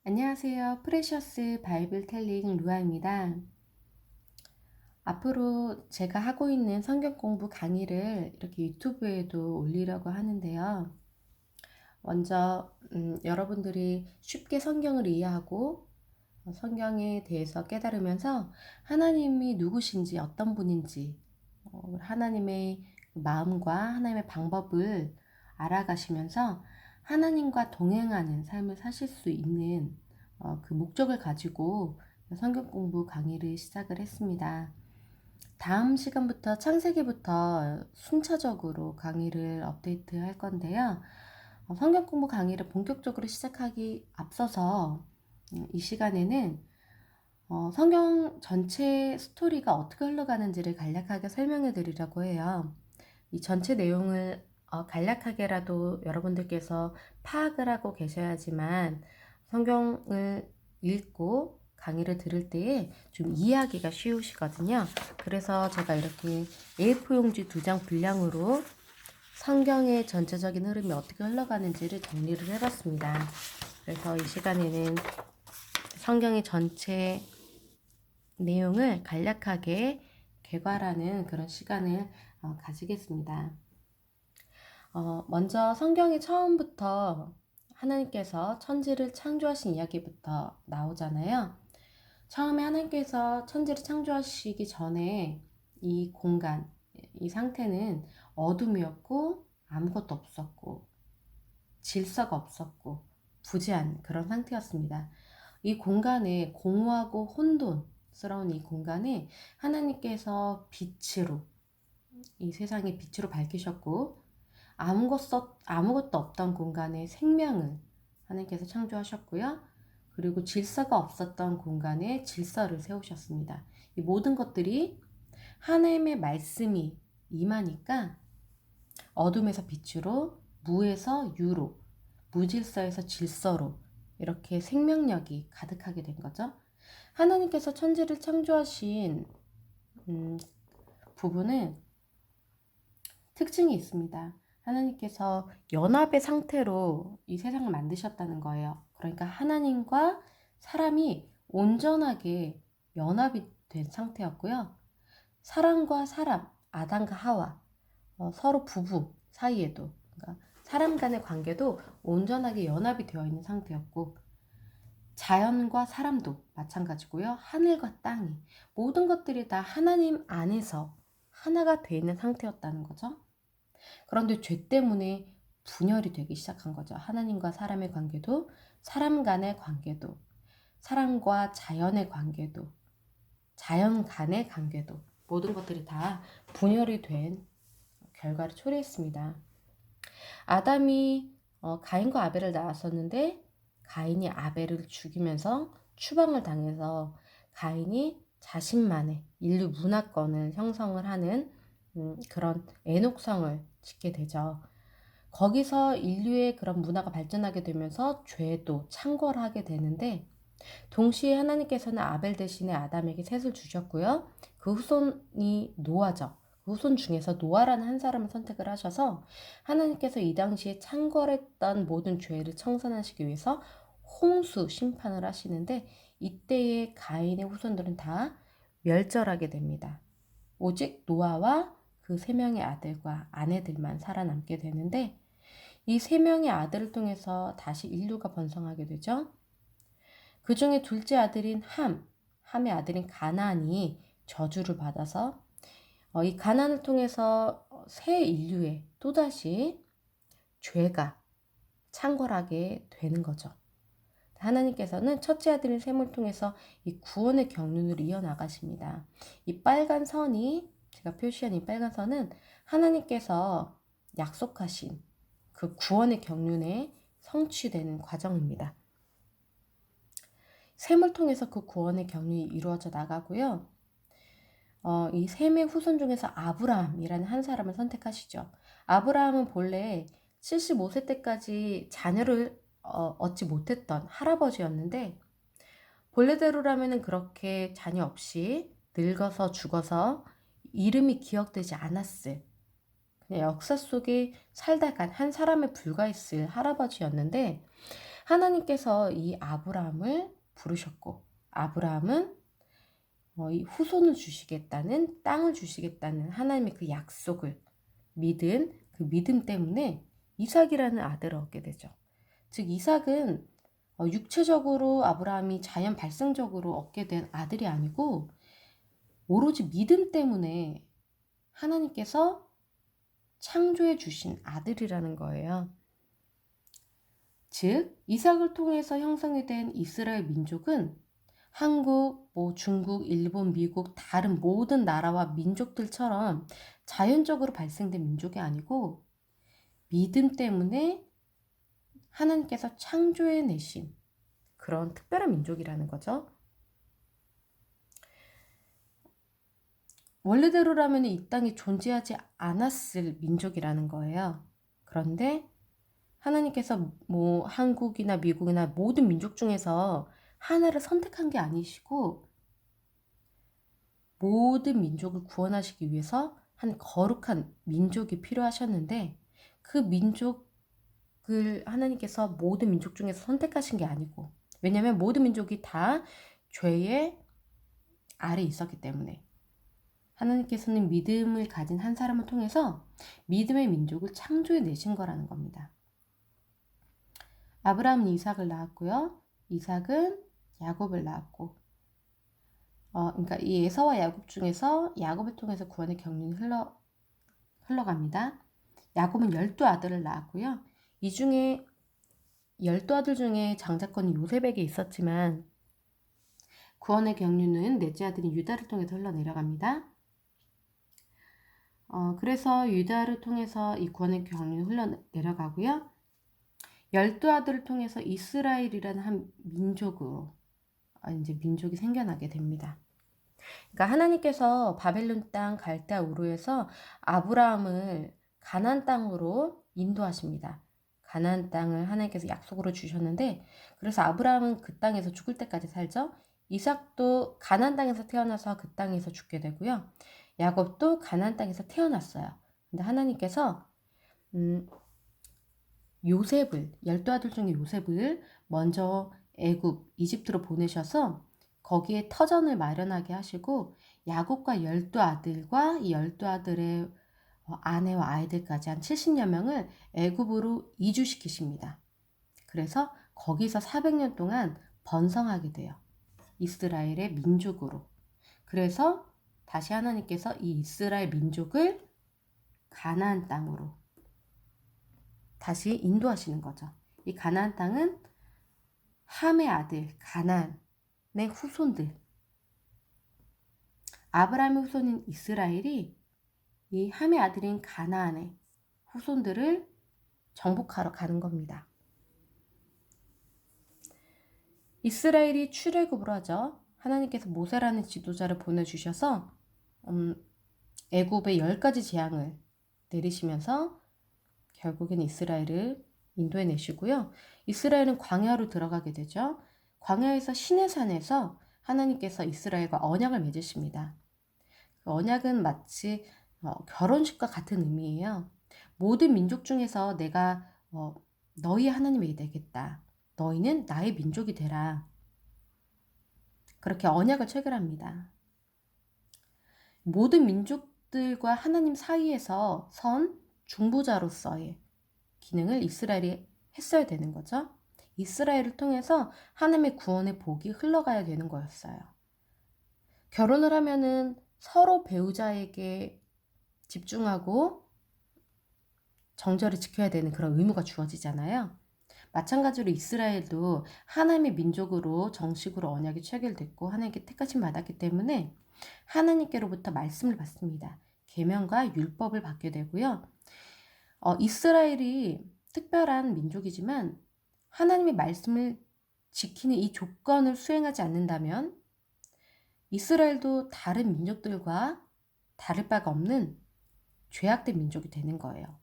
안녕하세요. 프레셔스 바이블 텔링 루아입니다. 앞으로 제가 하고 있는 성경 공부 강의를 이렇게 유튜브에도 올리려고 하는데요. 먼저 여러분들이 쉽게 성경을 이해하고 성경에 대해서 깨달으면서 하나님이 누구신지 어떤 분인지 하나님의 마음과 하나님의 방법을 알아가시면서 하나님과 동행하는 삶을 사실 수 있는 그 목적을 가지고 성경 공부 강의를 시작을 했습니다. 다음 시간부터 창세기부터 순차적으로 강의를 업데이트 할 건데요. 성경 공부 강의를 본격적으로 시작하기 앞서서 이 시간에는 성경 전체 스토리가 어떻게 흘러가는지를 간략하게 설명해 드리려고 해요. 이 전체 내용을 간략하게라도 여러분들께서 파악을 하고 계셔야지만 성경을 읽고 강의를 들을 때에 좀 이해하기가 쉬우시거든요. 그래서 제가 이렇게 A4 용지 2장 분량으로 성경의 전체적인 흐름이 어떻게 흘러가는지를 정리를 해봤습니다. 그래서 이 시간에는 성경의 전체 내용을 간략하게 개괄하는 그런 시간을 가지겠습니다. 먼저 성경의 처음부터 하나님께서 천지를 창조하신 이야기부터 나오잖아요. 처음에 하나님께서 천지를 창조하시기 전에 이 공간, 이 상태는 어둠이었고 아무것도 없었고 질서가 없었고 부재한 그런 상태였습니다. 이 공간에 공허하고 혼돈스러운 이 공간에 하나님께서 빛으로 이 세상의 빛으로 밝히셨고 아무것도 없던 공간에 생명을 하나님께서 창조하셨고요. 그리고 질서가 없었던 공간에 질서를 세우셨습니다. 이 모든 것들이 하나님의 말씀이 임하니까 어둠에서 빛으로, 무에서 유로, 무질서에서 질서로 이렇게 생명력이 가득하게 된 거죠. 하나님께서 천지를 창조하신 부분은 특징이 있습니다. 하나님께서 연합의 상태로 이 세상을 만드셨다는 거예요. 그러니까 하나님과 사람이 온전하게 연합이 된 상태였고요. 사람과 사람, 아담과 하와, 서로 부부 사이에도, 그러니까 사람 간의 관계도 온전하게 연합이 되어 있는 상태였고, 자연과 사람도 마찬가지고요. 하늘과 땅이, 모든 것들이 다 하나님 안에서 하나가 되어 있는 상태였다는 거죠. 그런데 죄 때문에 분열이 되기 시작한 거죠. 하나님과 사람의 관계도, 사람 간의 관계도, 사람과 자연의 관계도, 자연 간의 관계도, 모든 것들이 다 분열이 된 결과를 초래했습니다. 아담이 가인과 아벨을 낳았었는데 가인이 아벨을 죽이면서 추방을 당해서 가인이 자신만의 인류 문화권을 형성을 하는 그런 애녹성을 짓게 되죠. 거기서 인류의 그런 문화가 발전하게 되면서 죄도 창궐하게 되는데 동시에 하나님께서는 아벨 대신에 아담에게 셋을 주셨고요. 그 후손이 노아죠. 그 후손 중에서 노아라는 한 사람을 선택을 하셔서 하나님께서 이 당시에 창궐했던 모든 죄를 청산하시기 위해서 홍수 심판을 하시는데 이때의 가인의 후손들은 다 멸절하게 됩니다. 오직 노아와 그 세 명의 아들과 아내들만 살아남게 되는데 이 세 명의 아들을 통해서 다시 인류가 번성하게 되죠. 그 중에 둘째 아들인 함의 아들인 가나안이 저주를 받아서 이 가나안을 통해서 새 인류에 또다시 죄가 창궐하게 되는 거죠. 하나님께서는 첫째 아들인 셈을 통해서 이 구원의 경륜을 이어나가십니다. 이 빨간 선이, 제가 표시한 이 빨간 선은 하나님께서 약속하신 그 구원의 경륜에 성취되는 과정입니다. 셈을 통해서 그 구원의 경륜이 이루어져 나가고요. 이 셈의 후손 중에서 아브라함이라는 한 사람을 선택하시죠. 아브라함은 본래 75세 때까지 자녀를 얻지 못했던 할아버지였는데 본래대로라면 그렇게 자녀 없이 늙어서 죽어서 이름이 기억되지 않았을 그냥 역사 속에 살다 간 한 사람에 불과했을 할아버지였는데 하나님께서 이 아브라함을 부르셨고, 아브라함은 이 후손을 주시겠다는, 땅을 주시겠다는 하나님의 그 약속을 믿은 그 믿음 때문에 이삭이라는 아들을 얻게 되죠. 즉 이삭은 육체적으로 아브라함이 자연 발생적으로 얻게 된 아들이 아니고 오로지 믿음 때문에 하나님께서 창조해 주신 아들이라는 거예요. 즉 이삭을 통해서 형성이 된 이스라엘 민족은 한국, 중국, 일본, 미국 다른 모든 나라와 민족들처럼 자연적으로 발생된 민족이 아니고 믿음 때문에 하나님께서 창조해 내신 그런 특별한 민족이라는 거죠. 원래대로라면 이 땅에 존재하지 않았을 민족이라는 거예요. 그런데 하나님께서 한국이나 미국이나 모든 민족 중에서 하나를 선택한 게 아니시고 모든 민족을 구원하시기 위해서 한 거룩한 민족이 필요하셨는데 그 민족을 하나님께서 모든 민족 중에서 선택하신 게 아니고 왜냐하면 모든 민족이 다 죄의 아래 있었기 때문에 하나님께서는 믿음을 가진 한 사람을 통해서 믿음의 민족을 창조해 내신 거라는 겁니다. 아브라함은 이삭을 낳았고요. 이삭은 야곱을 낳았고 그러니까 이 에서와 야곱 중에서 야곱을 통해서 구원의 경륜이 흘러갑니다. 야곱은 12아들을 낳았고요. 이 중에 12아들 중에 장자권이 요셉에게 있었지만 구원의 경륜은 넷째 아들인 유다를 통해서 흘러내려갑니다. 그래서 유다를 통해서 이 구원의 경륜이 흘러내려가고요. 12아들을 통해서 이스라엘이라는 한 민족으로 이제 민족이 생겨나게 됩니다. 그러니까 하나님께서 바벨론 땅 갈대아 우르에서 아브라함을 가나안 땅으로 인도하십니다. 가나안 땅을 하나님께서 약속으로 주셨는데 그래서 아브라함은 그 땅에서 죽을 때까지 살죠. 이삭도 가나안 땅에서 태어나서 그 땅에서 죽게 되고요. 야곱도 가나안 땅에서 태어났어요. 근데 하나님께서 요셉을 12아들 중에 요셉을 먼저 애굽 이집트로 보내셔서 거기에 터전을 마련하게 하시고 야곱과 12아들과 이 12아들의 아내와 아이들까지 한 70여 명을 애굽으로 이주시키십니다. 그래서 거기서 400년 동안 번성하게 돼요. 이스라엘의 민족으로. 그래서 다시 하나님께서 이 이스라엘 민족을 가나안 땅으로 다시 인도하시는 거죠. 이 가나안 땅은 함의 아들 가나안의 후손들, 아브라함의 후손인 이스라엘이 이 함의 아들인 가나안의 후손들을 정복하러 가는 겁니다. 이스라엘이 출애굽을 하죠. 하나님께서 모세라는 지도자를 보내주셔서 애굽의 10가지 재앙을 내리시면서 결국엔 이스라엘을 인도해 내시고요. 이스라엘은 광야로 들어가게 되죠. 광야에서 시내산에서 하나님께서 이스라엘과 언약을 맺으십니다. 그 언약은 마치 결혼식과 같은 의미예요. 모든 민족 중에서 내가 너희 하나님이 되겠다. 너희는 나의 민족이 되라. 그렇게 언약을 체결합니다. 모든 민족들과 하나님 사이에서 선 중보자로서의 기능을 이스라엘이 했어야 되는 거죠. 이스라엘을 통해서 하나님의 구원의 복이 흘러가야 되는 거였어요. 결혼을 하면은 서로 배우자에게 집중하고 정절을 지켜야 되는 그런 의무가 주어지잖아요. 마찬가지로 이스라엘도 하나님의 민족으로 정식으로 언약이 체결됐고 하나님께 택하심 받았기 때문에 하나님께로부터 말씀을 받습니다. 계명과 율법을 받게 되고요. 이스라엘이 특별한 민족이지만 하나님의 말씀을 지키는 이 조건을 수행하지 않는다면 이스라엘도 다른 민족들과 다를 바가 없는 죄악된 민족이 되는 거예요.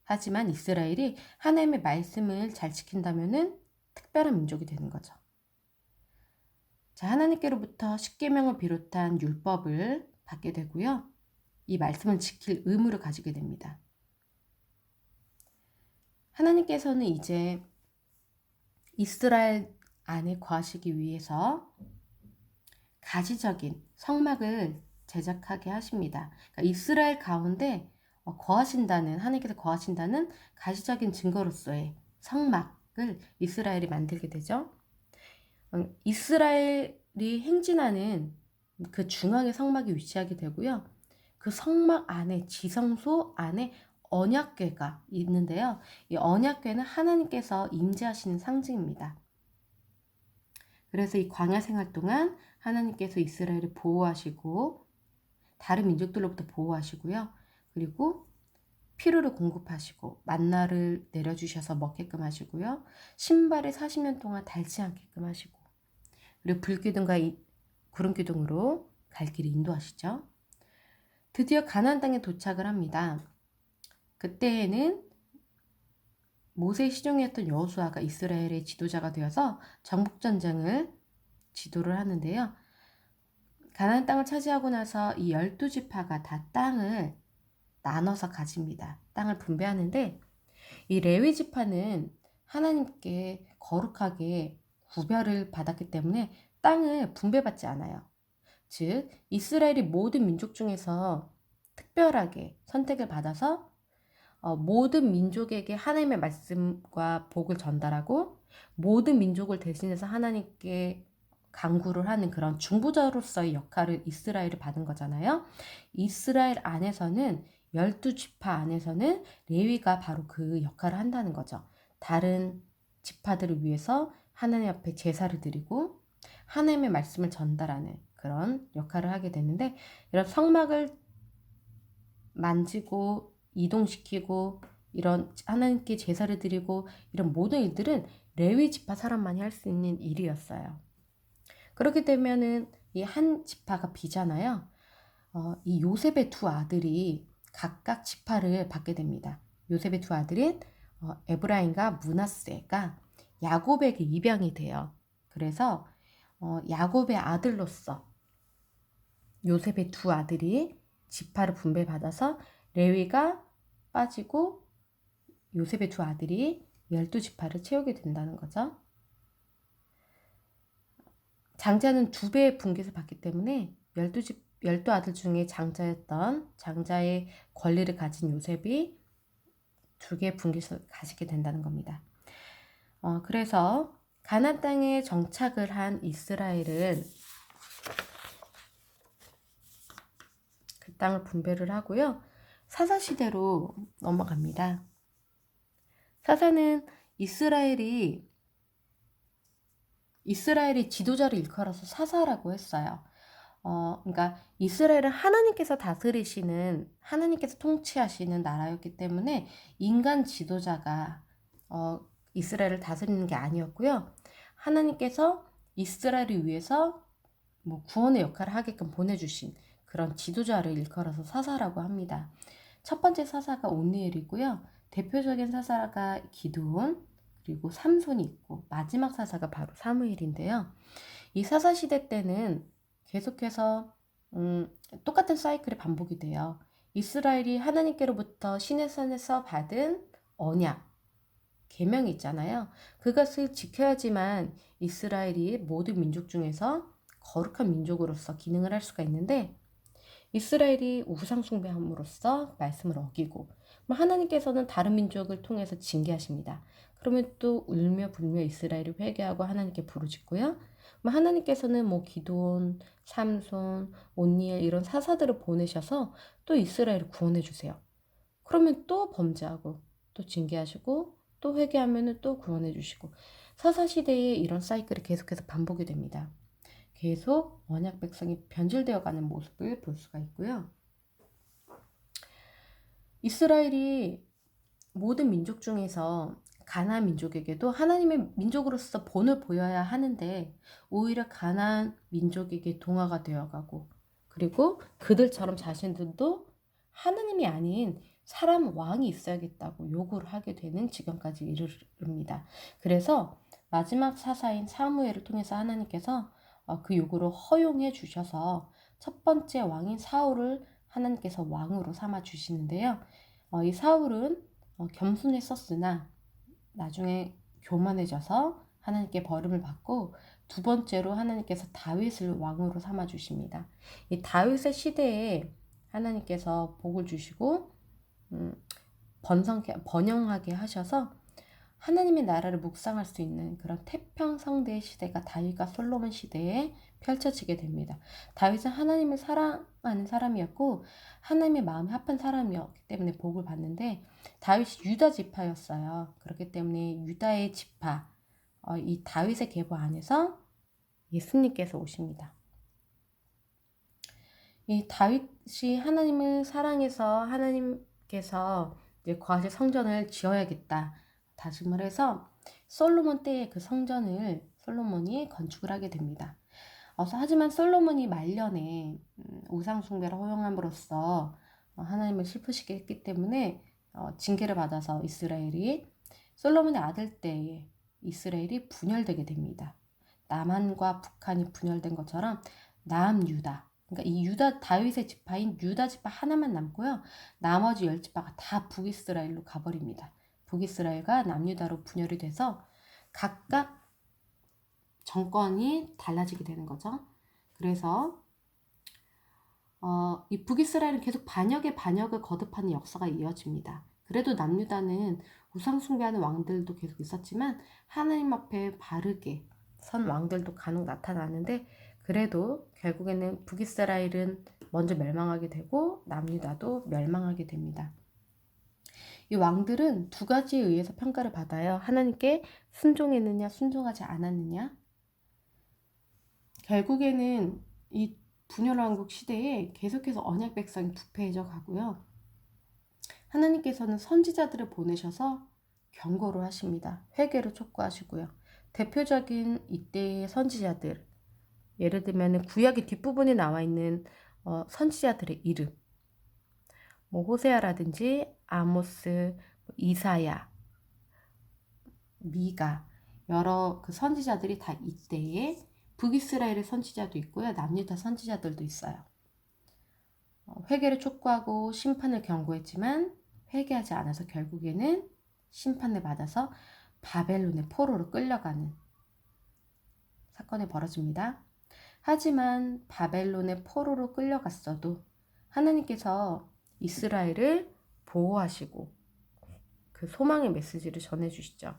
하지만 이스라엘이 하나님의 말씀을 잘 지킨다면은 특별한 민족이 되는 거죠. 자, 하나님께로부터 십계명을 비롯한 율법을 받게 되고요. 이 말씀을 지킬 의무를 가지게 됩니다. 하나님께서는 이제 이스라엘 안에 거하시기 위해서 가시적인 성막을 제작하게 하십니다. 그러니까 이스라엘 가운데 거하신다는, 하나님께서 거하신다는 가시적인 증거로서의 성막을 이스라엘이 만들게 되죠. 이스라엘이 행진하는 그 중앙의 성막이 위치하게 되고요. 그 성막 안에, 지성소 안에 언약궤가 있는데요. 이 언약궤는 하나님께서 임재하시는 상징입니다. 그래서 이 광야 생활 동안 하나님께서 이스라엘을 보호하시고 다른 민족들로부터 보호하시고요. 그리고 피로를 공급하시고 만나를 내려주셔서 먹게끔 하시고요. 신발을 40년 동안 닳지 않게끔 하시고, 그리고 불기둥과 구름기둥으로 갈 길을 인도하시죠. 드디어 가나안 땅에 도착을 합니다. 그때에는 모세의 시종이었던 여호수아가 이스라엘의 지도자가 되어서 정복전쟁을 지도를 하는데요. 가나안 땅을 차지하고 나서 이 12지파가 다 땅을 나눠서 가집니다. 땅을 분배하는데 이 레위 지파는 하나님께 거룩하게 구별을 받았기 때문에 땅을 분배받지 않아요. 즉 이스라엘이 모든 민족 중에서 특별하게 선택을 받아서 모든 민족에게 하나님의 말씀과 복을 전달하고 모든 민족을 대신해서 하나님께 간구를 하는 그런 중보자로서의 역할을 이스라엘이 받은 거잖아요. 이스라엘 안에서는 12지파 안에서는 레위가 바로 그 역할을 한다는 거죠. 다른 지파들을 위해서 하나님 앞에 제사를 드리고 하나님의 말씀을 전달하는 그런 역할을 하게 되는데, 이런 성막을 만지고 이동시키고 이런 하나님께 제사를 드리고 이런 모든 일들은 레위 지파 사람만이 할 수 있는 일이었어요. 그렇게 되면은 이 한 지파가 비잖아요. 이 요셉의 두 아들이 각각 지파를 받게 됩니다. 요셉의 두 아들인 에브라임과 므낫세가 야곱에게 입양이 돼요. 그래서 야곱의 아들로서 요셉의 두 아들이 지파를 분배받아서 레위가 빠지고 요셉의 두 아들이 12지파를 채우게 된다는 거죠. 장자는 2배의 분깃을 받기 때문에 12아들 중에 장자의 권리를 가진 요셉이 2개의 분깃을 가지게 된다는 겁니다. 그래서 가나안 땅에 정착을 한 이스라엘은 그 땅을 분배를 하고요. 사사시대로 넘어갑니다. 사사는 이스라엘이 지도자를 일컬어서 사사라고 했어요. 그러니까 이스라엘은 하나님께서 다스리시는, 하나님께서 통치하시는 나라였기 때문에 인간 지도자가 이스라엘을 다스리는 게 아니었고요. 하나님께서 이스라엘을 위해서 구원의 역할을 하게끔 보내주신 그런 지도자를 일컬어서 사사라고 합니다. 첫 번째 사사가 온니엘이고요. 대표적인 사사가 기드온, 그리고 삼손이 있고 마지막 사사가 바로 사무엘인데요. 이 사사 시대 때는 계속해서 똑같은 사이클이 반복이 돼요. 이스라엘이 하나님께로부터 시내산에서 받은 언약, 계명이 있잖아요. 그것을 지켜야지만 이스라엘이 모든 민족 중에서 거룩한 민족으로서 기능을 할 수가 있는데, 이스라엘이 우상 숭배함으로써 말씀을 어기고 하나님께서는 다른 민족을 통해서 징계하십니다. 그러면 또 울며 불며 이스라엘이 회개하고 하나님께 부르짖고요. 하나님께서는 기드온, 삼손, 온니엘 이런 사사들을 보내셔서 또 이스라엘을 구원해 주세요. 그러면 또 범죄하고 또 징계하시고 또 회개하면 또 구원해 주시고, 사사시대에 이런 사이클이 계속해서 반복이 됩니다. 계속 언약 백성이 변질되어 가는 모습을 볼 수가 있고요. 이스라엘이 모든 민족 중에서 가나안 민족에게도 하나님의 민족으로서 본을 보여야 하는데 오히려 가나안 민족에게 동화가 되어가고, 그리고 그들처럼 자신들도 하나님이 아닌 사람 왕이 있어야겠다고 요구를 하게 되는 지경까지 이르릅니다. 그래서 마지막 사사인 사무엘을 통해서 하나님께서 그 요구를 허용해 주셔서 첫 번째 왕인 사울을 하나님께서 왕으로 삼아 주시는데요. 이 사울은 겸손했었으나 나중에 교만해져서 하나님께 버림을 받고 두 번째로 하나님께서 다윗을 왕으로 삼아 주십니다. 이 다윗의 시대에 하나님께서 복을 주시고 번영하게 하셔서 하나님의 나라를 묵상할 수 있는 그런 태평성대의 시대가 다윗과 솔로몬 시대에 펼쳐지게 됩니다. 다윗은 하나님을 사랑하는 사람이었고 하나님의 마음에 합한 사람이었기 때문에 복을 받는데, 다윗이 유다 지파였어요. 그렇기 때문에 유다의 지파, 이 다윗의 계보 안에서 예수님께서 오십니다. 이 다윗이 하나님을 사랑해서 하나님께서 이제 거하실 성전을 지어야겠다 다짐을 해서 솔로몬 때의 그 성전을 솔로몬이 건축을 하게 됩니다. 하지만 솔로몬이 말년에 우상 숭배를 허용함으로써 하나님을 슬프시게 했기 때문에 징계를 받아서 솔로몬의 아들 때에 이스라엘이 분열되게 됩니다. 남한과 북한이 분열된 것처럼 남유다, 그러니까 이 유다 다윗의 지파인 유다 지파 하나만 남고요. 나머지 10지파가 다 북이스라엘로 가버립니다. 북이스라엘과 남유다로 분열이 돼서 각각 정권이 달라지게 되는 거죠. 그래서 이 북이스라엘은 계속 반역을 거듭하는 역사가 이어집니다. 그래도 남유다는 우상 숭배하는 왕들도 계속 있었지만 하나님 앞에 바르게 선 왕들도 간혹 나타나는데, 그래도 결국에는 북이스라엘은 먼저 멸망하게 되고 남유다도 멸망하게 됩니다. 이 왕들은 두 가지에 의해서 평가를 받아요. 하나님께 순종했느냐, 순종하지 않았느냐. 결국에는 이 분열왕국 시대에 계속해서 언약 백성이 부패해져 가고요. 하나님께서는 선지자들을 보내셔서 경고를 하십니다. 회개를 촉구하시고요. 대표적인 이때의 선지자들, 예를 들면 구약의 뒷부분에 나와 있는 선지자들의 이름, 호세아라든지 아모스, 이사야, 미가, 여러 그 선지자들이 다 이때에 북이스라엘의 선지자도 있고요. 남유다 선지자들도 있어요. 회개를 촉구하고 심판을 경고했지만 회개하지 않아서 결국에는 심판을 받아서 바벨론의 포로로 끌려가는 사건이 벌어집니다. 하지만 바벨론의 포로로 끌려갔어도 하나님께서 이스라엘을 보호하시고 그 소망의 메시지를 전해주시죠.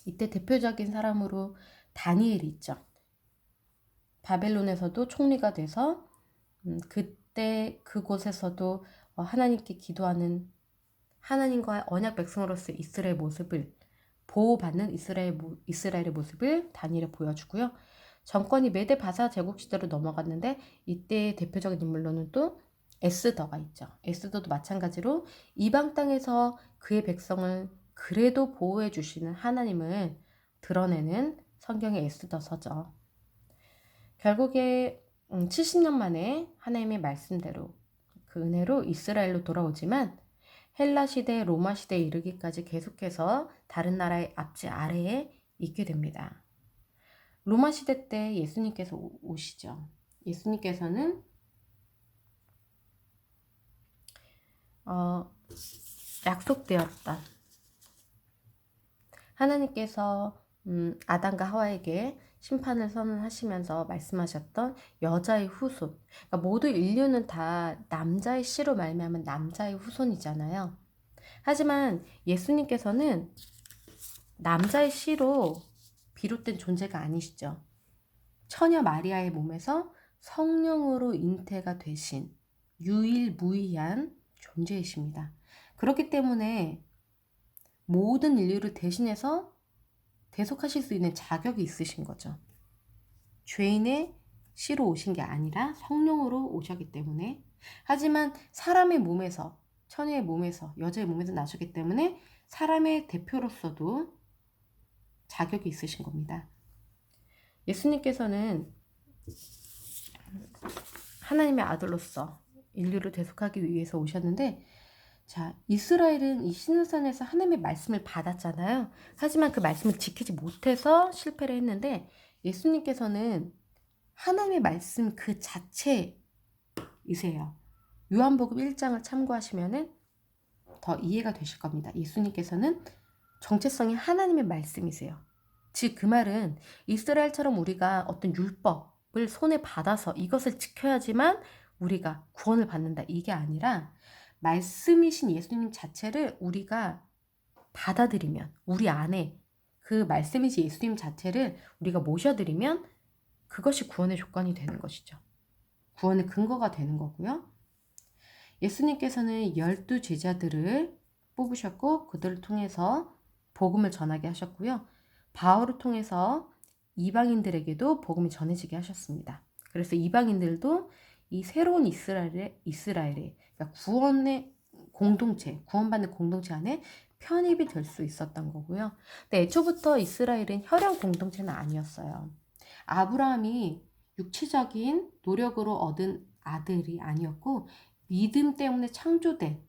이때 대표적인 사람으로 다니엘이 있죠. 바벨론에서도 총리가 돼서 그때 그곳에서도 하나님께 기도하는 하나님과 언약 백성으로서 이스라엘 모습을 보호받는 이스라엘의 모습을 다니엘에 보여주고요. 정권이 메데 바사 제국 시대로 넘어갔는데 이때의 대표적인 인물로는 또 에스더가 있죠. 에스더도 마찬가지로 이방 땅에서 그의 백성을 그래도 보호해 주시는 하나님을 드러내는 성경의 에스더서죠. 결국에 70년 만에 하나님의 말씀대로 그 은혜로 이스라엘로 돌아오지만 헬라 시대, 로마 시대에 이르기까지 계속해서 다른 나라의 압제 아래에 있게 됩니다. 로마 시대 때 예수님께서 오시죠. 예수님께서는 약속되었던 하나님께서 아담과 하와에게 심판을 선언하시면서 말씀하셨던 여자의 후손, 그러니까 모두 인류는 다 남자의 씨로 말미암은 남자의 후손이잖아요. 하지만 예수님께서는 남자의 씨로 비롯된 존재가 아니시죠. 처녀 마리아의 몸에서 성령으로 잉태가 되신 유일무이한 존재이십니다. 그렇기 때문에 모든 인류를 대신해서 대속하실 수 있는 자격이 있으신 거죠. 죄인의 씨로 오신 게 아니라 성령으로 오셨기 때문에. 하지만 사람의 몸에서, 처녀의 몸에서, 여자의 몸에서 나셨기 때문에 사람의 대표로서도 자격이 있으신 겁니다. 예수님께서는 하나님의 아들로서 인류를 대속하기 위해서 오셨는데, 자, 이스라엘은 이 시내산에서 하나님의 말씀을 받았잖아요. 하지만 그 말씀을 지키지 못해서 실패를 했는데, 예수님께서는 하나님의 말씀 그 자체이세요. 요한복음 1장을 참고하시면 더 이해가 되실 겁니다. 예수님께서는 정체성이 하나님의 말씀이세요. 즉 그 말은 이스라엘처럼 우리가 어떤 율법을 손에 받아서 이것을 지켜야지만 우리가 구원을 받는다. 이게 아니라 말씀이신 예수님 자체를 우리가 받아들이면, 우리 안에 그 말씀이신 예수님 자체를 우리가 모셔드리면 그것이 구원의 조건이 되는 것이죠. 구원의 근거가 되는 거고요. 예수님께서는 12 제자들을 뽑으셨고 그들을 통해서 복음을 전하게 하셨고요. 바울을 통해서 이방인들에게도 복음이 전해지게 하셨습니다. 그래서 이방인들도 이 새로운 이스라엘의 그러니까 구원의 공동체, 구원받는 공동체 안에 편입이 될 수 있었던 거고요. 근데 애초부터 이스라엘은 혈연 공동체는 아니었어요. 아브라함이 육체적인 노력으로 얻은 아들이 아니었고 믿음 때문에 창조된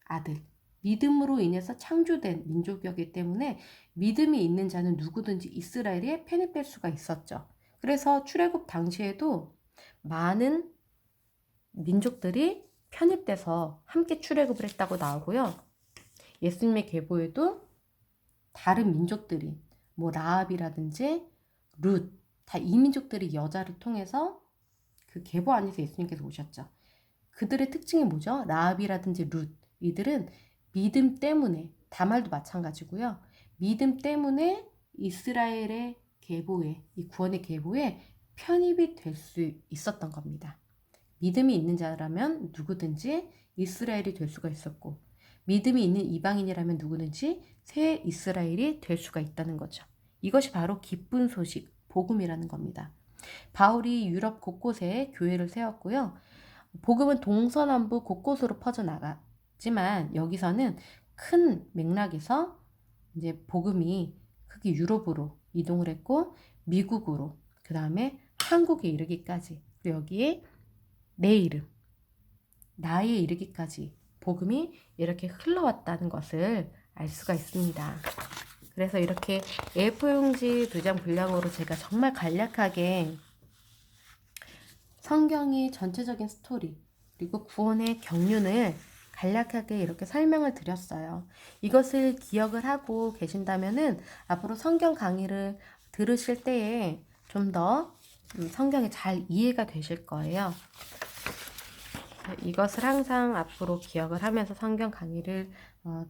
아들, 믿음으로 인해서 창조된 민족이었기 때문에 믿음이 있는 자는 누구든지 이스라엘에 편입될 수가 있었죠. 그래서 출애굽 당시에도 많은 민족들이 편입돼서 함께 출애굽을 했다고 나오고요. 예수님의 계보에도 다른 민족들이 뭐 라합이라든지 룻, 다 이 민족들이 여자를 통해서 그 계보 안에서 예수님께서 오셨죠. 그들의 특징이 뭐죠? 라합이라든지 룻, 이들은 믿음 때문에, 다말도 마찬가지고요. 믿음 때문에 이스라엘의 계보에, 이 구원의 계보에 편입이 될 수 있었던 겁니다. 믿음이 있는 자라면 누구든지 이스라엘이 될 수가 있었고, 믿음이 있는 이방인이라면 누구든지 새 이스라엘이 될 수가 있다는 거죠. 이것이 바로 기쁜 소식, 복음이라는 겁니다. 바울이 유럽 곳곳에 교회를 세웠고요. 복음은 동서남북 곳곳으로 퍼져나갔지만 여기서는 큰 맥락에서 이제 복음이 크게 유럽으로 이동을 했고 미국으로 그 다음에 한국에 이르기까지 그리고 여기에 내 이름, 나에 이르기까지 복음이 이렇게 흘러왔다는 것을 알 수가 있습니다. 그래서 이렇게 A4 용지 2장 분량으로 제가 정말 간략하게 성경의 전체적인 스토리 그리고 구원의 경륜을 간략하게 이렇게 설명을 드렸어요. 이것을 기억을 하고 계신다면은 앞으로 성경 강의를 들으실 때에 좀 더 성경이 잘 이해가 되실 거예요. 이것을 항상 앞으로 기억을 하면서 성경 강의를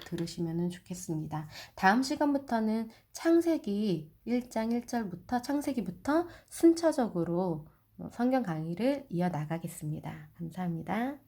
들으시면 좋겠습니다. 다음 시간부터는 창세기 1장 1절부터 창세기부터 순차적으로 성경 강의를 이어나가겠습니다. 감사합니다.